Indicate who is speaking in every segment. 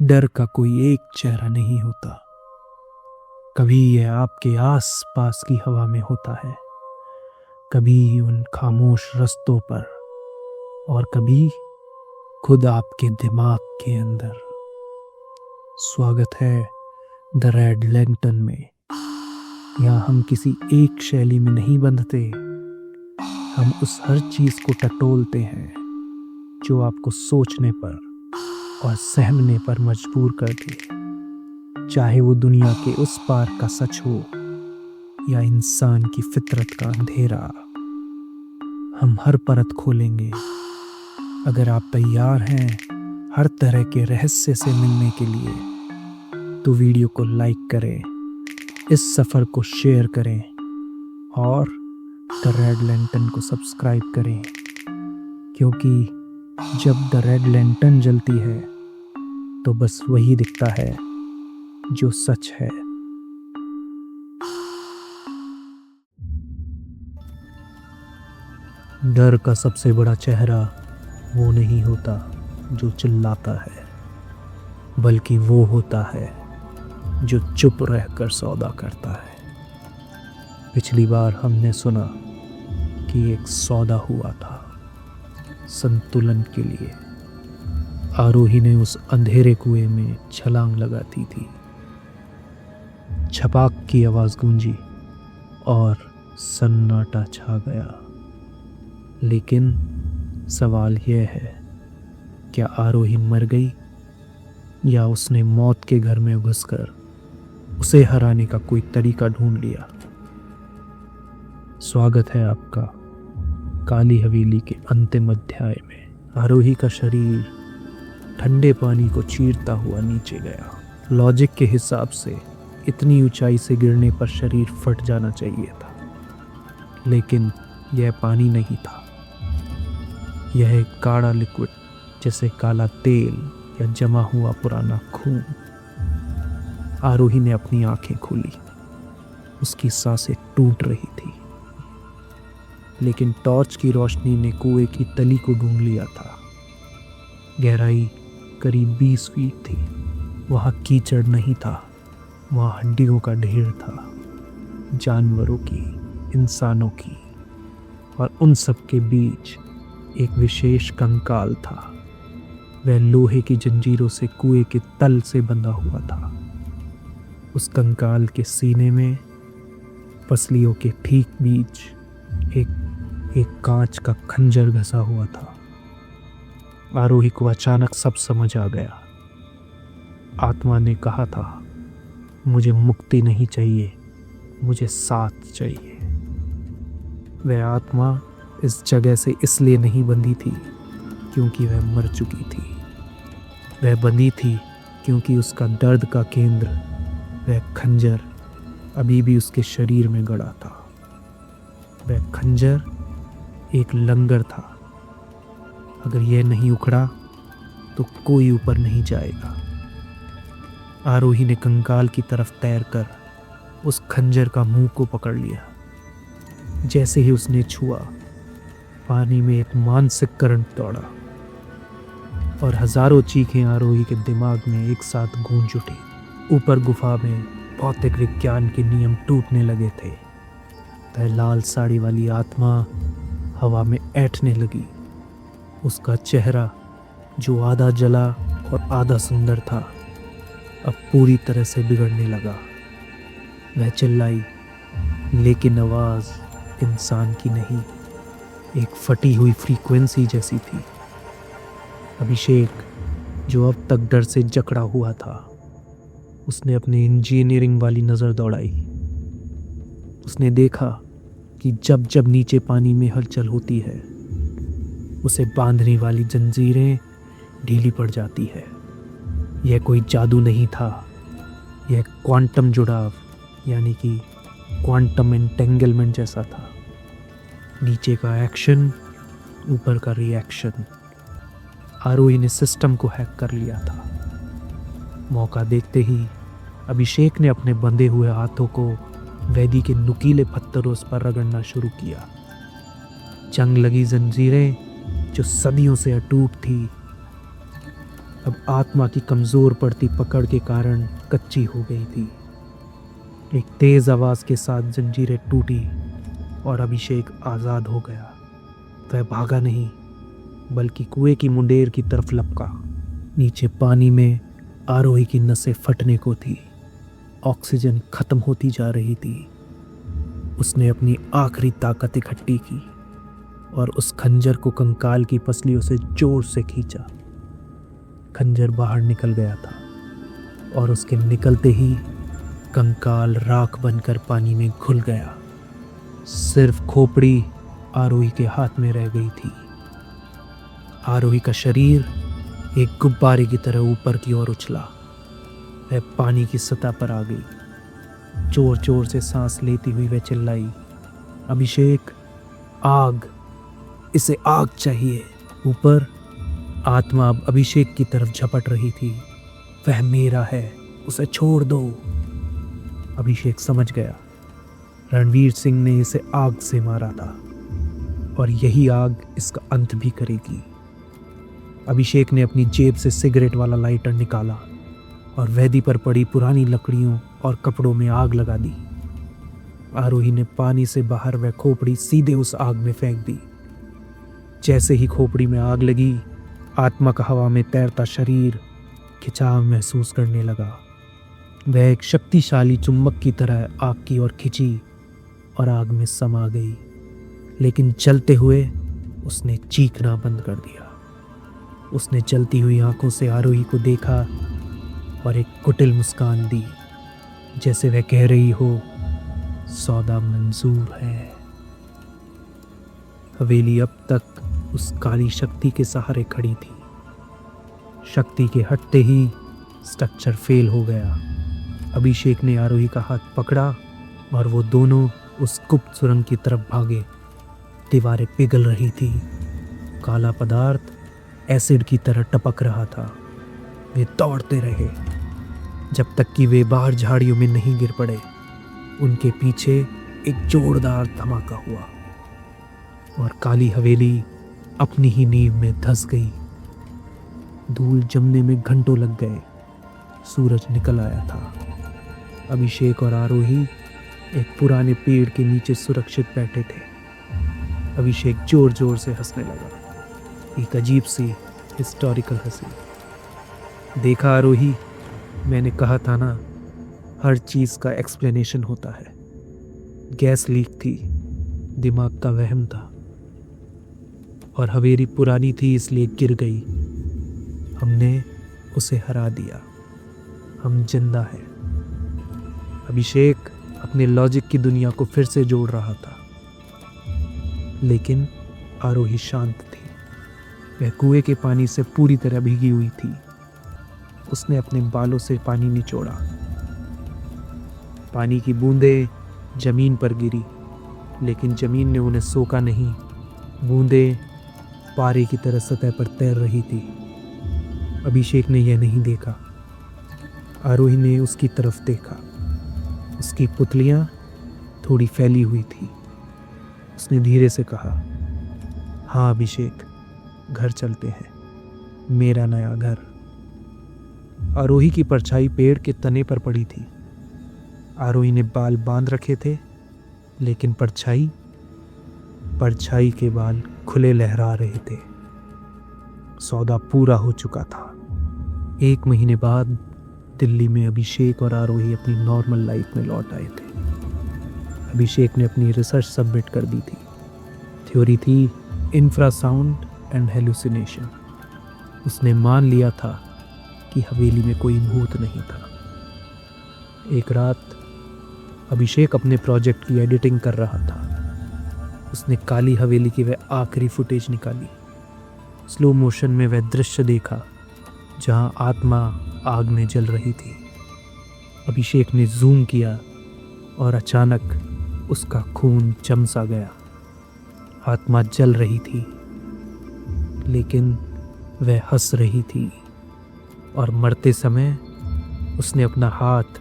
Speaker 1: डर का कोई एक चेहरा नहीं होता। कभी यह आपके आस पास की हवा में होता है, कभी उन खामोश रास्तों पर, और कभी खुद आपके दिमाग के अंदर। स्वागत है द रेड लैंटर्न में। यहाँ हम किसी एक शैली में नहीं बंधते, हम उस हर चीज को टटोलते हैं जो आपको सोचने पर और सहमने पर मजबूर कर दे। चाहे वो दुनिया के उस पार का सच हो या इंसान की फितरत का अंधेरा, हम हर परत खोलेंगे। अगर आप तैयार हैं हर तरह के रहस्य से मिलने के लिए, तो वीडियो को लाइक करें, इस सफ़र को शेयर करें और द रेड लैंटर्न को सब्सक्राइब करें, क्योंकि जब द रेड लैंटर्न जलती है तो बस वही दिखता है जो सच है। डर का सबसे बड़ा चेहरा वो नहीं होता जो चिल्लाता है, बल्कि वो होता है जो चुप रहकर सौदा करता है। पिछली बार हमने सुना कि एक सौदा हुआ था संतुलन के लिए। आरोही ने उस अंधेरे कुएं में छलांग लगा दी थी। छपाक की आवाज गूंजी और सन्नाटा छा गया। लेकिन सवाल यह है, क्या आरोही मर गई या उसने मौत के घर में घुसकर उसे हराने का कोई तरीका ढूंढ लिया? स्वागत है आपका काली हवेली के अंतिम अध्याय में। आरोही का शरीर ठंडे पानी को चीरता हुआ नीचे गया। लॉजिक के हिसाब से इतनी ऊंचाई से गिरने पर शरीर फट जाना चाहिए था, लेकिन यह पानी नहीं था। यह एक गाढ़ा लिक्विड, जैसे काला तेल या जमा हुआ पुराना खून। आरोही ने अपनी आंखें खोली। उसकी सांसें टूट रही थी, लेकिन टॉर्च की रोशनी ने कुएं की तली को ढूंढ लिया था। गहराई करीब 20 फीट थी। वहाँ कीचड़ नहीं था, वहाँ हड्डियों का ढेर था, जानवरों की, इंसानों की, और उन सब के बीच एक विशेष कंकाल था। वह लोहे की जंजीरों से कुएं के तल से बंधा हुआ था। उस कंकाल के सीने में, पसलियों के ठीक बीच, एक कांच का खंजर घसा हुआ था। आरोही को अचानक सब समझ आ गया। आत्मा ने कहा था, मुझे मुक्ति नहीं चाहिए, मुझे साथ चाहिए। वह आत्मा इस जगह से इसलिए नहीं बंधी थी क्योंकि वह मर चुकी थी। वह बंधी थी क्योंकि उसका दर्द का केंद्र, वह खंजर, अभी भी उसके शरीर में गड़ा था। वह खंजर एक लंगर था। अगर यह नहीं उखड़ा तो कोई ऊपर नहीं जाएगा। आरोही ने कंकाल की तरफ तैरकर उस खंजर का मुंह को पकड़ लिया। जैसे ही उसने छुआ, पानी में एक मानसिक करंट दौड़ा और हजारों चीखें आरोही के दिमाग में एक साथ गूंज उठी। ऊपर गुफा में भौतिक विज्ञान के नियम टूटने लगे थे। वह लाल साड़ी वाली आत्मा हवा में ऐंठने लगी। उसका चेहरा, जो आधा जला और आधा सुंदर था, अब पूरी तरह से बिगड़ने लगा। वह चिल्लाई, लेकिन आवाज इंसान की नहीं, एक फटी हुई फ्रीक्वेंसी जैसी थी। अभिषेक, जो अब तक डर से जकड़ा हुआ था, उसने अपनी इंजीनियरिंग वाली नज़र दौड़ाई। उसने देखा कि जब जब नीचे पानी में हलचल होती है, उसे बांधने वाली जंजीरें ढीली पड़ जाती है। यह कोई जादू नहीं था, यह क्वांटम जुड़ाव, यानी कि क्वांटम एंटेंगलमेंट जैसा था। नीचे का एक्शन, ऊपर का रिएक्शन। आरोही ने सिस्टम को हैक कर लिया था। मौका देखते ही अभिषेक ने अपने बंधे हुए हाथों को वेदी के नुकीले पत्थरों पर रगड़ना शुरू किया। जंग लगी जंजीरें, जो सदियों से अटूट थी, अब आत्मा की कमज़ोर पड़ती पकड़ के कारण कच्ची हो गई थी। एक तेज़ आवाज़ के साथ जंजीरें टूटी और अभिषेक आज़ाद हो गया। वह भागा नहीं, बल्कि कुएं की मुंडेर की तरफ लपका। नीचे पानी में आरोही की नसें फटने को थी, ऑक्सीजन खत्म होती जा रही थी। उसने अपनी आखिरी ताकत इकट्ठी की और उस खंजर को कंकाल की पसलियों से जोर से खींचा। खंजर बाहर निकल गया था और उसके निकलते ही कंकाल राख बनकर पानी में घुल गया। सिर्फ खोपड़ी आरोही के हाथ में रह गई थी। आरोही का शरीर एक गुब्बारे की तरह ऊपर की ओर उछला। वह पानी की सतह पर आ गई। जोर जोर से सांस लेती हुई वह चिल्लाई, अभिषेक, आग, इसे आग चाहिए। ऊपर आत्मा अब अभिषेक की तरफ झपट रही थी। वह मेरा है, उसे छोड़ दो। अभिषेक समझ गया, रणवीर सिंह ने इसे आग से मारा था और यही आग इसका अंत भी करेगी। अभिषेक ने अपनी जेब से सिगरेट वाला लाइटर निकाला और वेदी पर पड़ी पुरानी लकड़ियों और कपड़ों में आग लगा दी। आरोही ने पानी से बाहर वह खोपड़ी सीधे उस आग में फेंक दी। जैसे ही खोपड़ी में आग लगी, आत्मा का हवा में तैरता शरीर खिंचाव महसूस करने लगा। वह एक शक्तिशाली चुंबक की तरह आग की ओर खिंची और आग में समा गई। लेकिन जलते हुए उसने चीखना बंद कर दिया। उसने जलती हुई आंखों से आरोही को देखा और एक कुटिल मुस्कान दी, जैसे वह कह रही हो, सौदा मंजूर है। हवेली अब तक उस काली शक्ति के सहारे खड़ी थी। शक्ति के हटते ही स्ट्रक्चर फेल हो गया। अभिषेक ने आरोही का हाथ पकड़ा और वो दोनों उस गुप्त सुरंग की तरफ भागे। दीवारें पिघल रही थी। काला पदार्थ एसिड की तरह टपक रहा था। वे दौड़ते रहे जब तक कि वे बाहर झाड़ियों में नहीं गिर पड़े। उनके पीछे एक जोरदार धमाका हुआ और काली हवेली अपनी ही नींव में धंस गई। धूल जमने में घंटों लग गए। सूरज निकल आया था। अभिषेक और आरोही एक पुराने पेड़ के नीचे सुरक्षित बैठे थे। अभिषेक जोर जोर से हंसने लगा, एक अजीब सी हिस्टोरिकल हंसी। देखा आरोही, मैंने कहा था ना, हर चीज़ का एक्सप्लेनेशन होता है। गैस लीक थी, दिमाग का वहम था, और हवेली पुरानी थी इसलिए गिर गई। हमने उसे हरा दिया। हम जिंदा हैं। अभिषेक अपने लॉजिक की दुनिया को फिर से जोड़ रहा था, लेकिन आरोही शांत थी। वह कुएं के पानी से पूरी तरह भीगी हुई थी। उसने अपने बालों से पानी निचोड़ा। पानी की बूंदें जमीन पर गिरी, लेकिन जमीन ने उन्हें सोखा नहीं। बूंदें पारे की तरह सतह पर तैर रही थी। अभिषेक ने यह नहीं देखा। आरोही ने उसकी तरफ देखा। उसकी पुतलियां थोड़ी फैली हुई थी। उसने धीरे से कहा, हाँ अभिषेक, घर चलते हैं, मेरा नया घर। आरोही की परछाई पेड़ के तने पर पड़ी थी। आरोही ने बाल बांध रखे थे, लेकिन परछाई के बाल खुले लहरा रहे थे। सौदा पूरा हो चुका था। 1 महीने बाद दिल्ली में अभिषेक और आरोही अपनी नॉर्मल लाइफ में लौट आए थे। अभिषेक ने अपनी रिसर्च सबमिट कर दी थी। थ्योरी थी इंफ्रासाउंड एंड हेलुसिनेशन। उसने मान लिया था कि हवेली में कोई भूत नहीं था। एक रात अभिषेक अपने प्रोजेक्ट की एडिटिंग कर रहा था। उसने काली हवेली की वह आखिरी फुटेज निकाली। स्लो मोशन में वह दृश्य देखा जहां आत्मा आग में जल रही थी। अभिषेक ने जूम किया और अचानक उसका खून चमसा गया। आत्मा जल रही थी, लेकिन वह हंस रही थी, और मरते समय उसने अपना हाथ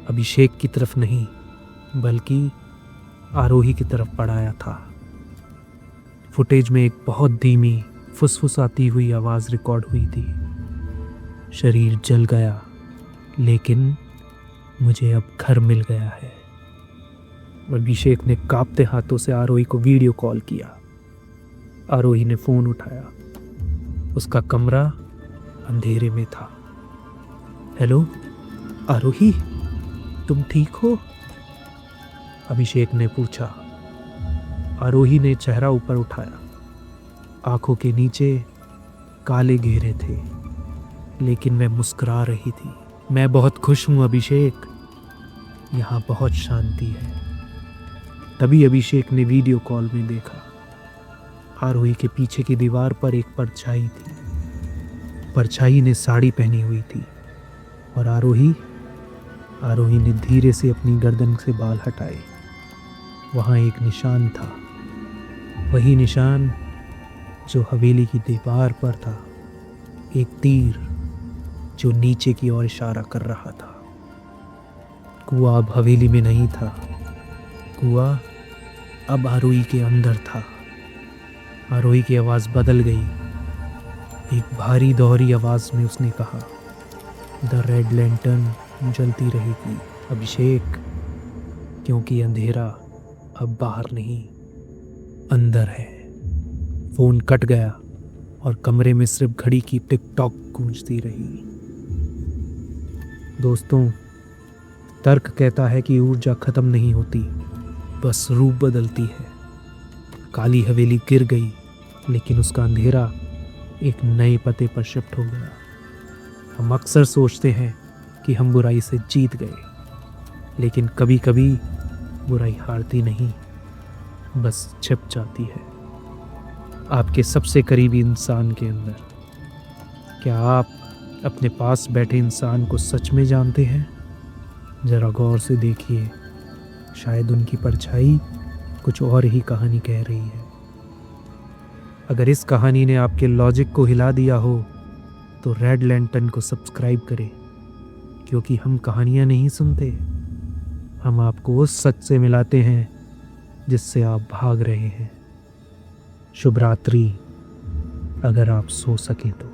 Speaker 1: अभिषेक की तरफ नहीं बल्कि आरोही की तरफ बढ़ाया था। फुटेज में एक बहुत धीमी फुसफुसाती हुई आवाज़ रिकॉर्ड हुई थी। शरीर जल गया, लेकिन मुझे अब घर मिल गया है। अभिषेक ने कांपते हाथों से आरोही को वीडियो कॉल किया। आरोही ने फोन उठाया। उसका कमरा अंधेरे में था। हेलो आरोही, तुम ठीक हो? अभिषेक ने पूछा। आरोही ने चेहरा ऊपर उठाया। आंखों के नीचे काले घेरे थे, लेकिन वह मुस्कुरा रही थी। मैं बहुत खुश हूं अभिषेक, यहाँ बहुत शांति है। तभी अभिषेक ने वीडियो कॉल में देखा। आरोही के पीछे की दीवार पर एक परछाई थी। परछाई ने साड़ी पहनी हुई थी और आरोही ने धीरे से अपनी गर्दन से बाल हटाए। वहाँ एक निशान था, वही निशान जो हवेली की दीवार पर था। एक तीर जो नीचे की ओर इशारा कर रहा था। कुआं अब हवेली में नहीं था, कुआं अब आरोही के अंदर था। आरोही की आवाज़ बदल गई। एक भारी दोहरी आवाज़ में उसने कहा, द रेड लैंटर्न जलती रहेगी अभिषेक, क्योंकि अंधेरा अब बाहर नहीं अंदर है। फोन कट गया और कमरे में सिर्फ घड़ी की टिक टॉक गूंजती रही। दोस्तों, तर्क कहता है कि ऊर्जा खत्म नहीं होती, बस रूप बदलती है। काली हवेली गिर गई, लेकिन उसका अंधेरा एक नए पते पर शिफ्ट हो गया। हम अक्सर सोचते हैं कि हम बुराई से जीत गए, लेकिन कभी कभी बुराई हारती नहीं, बस छिप जाती है आपके सबसे करीबी इंसान के अंदर। क्या आप अपने पास बैठे इंसान को सच में जानते हैं? जरा गौर से देखिए, शायद उनकी परछाई कुछ और ही कहानी कह रही है। अगर इस कहानी ने आपके लॉजिक को हिला दिया हो तो रेड लैंटर्न को सब्सक्राइब करें, क्योंकि हम कहानियां नहीं सुनते, हम आपको उस सच से मिलाते हैं जिससे आप भाग रहे हैं। शुभ रात्रि, अगर आप सो सकें तो।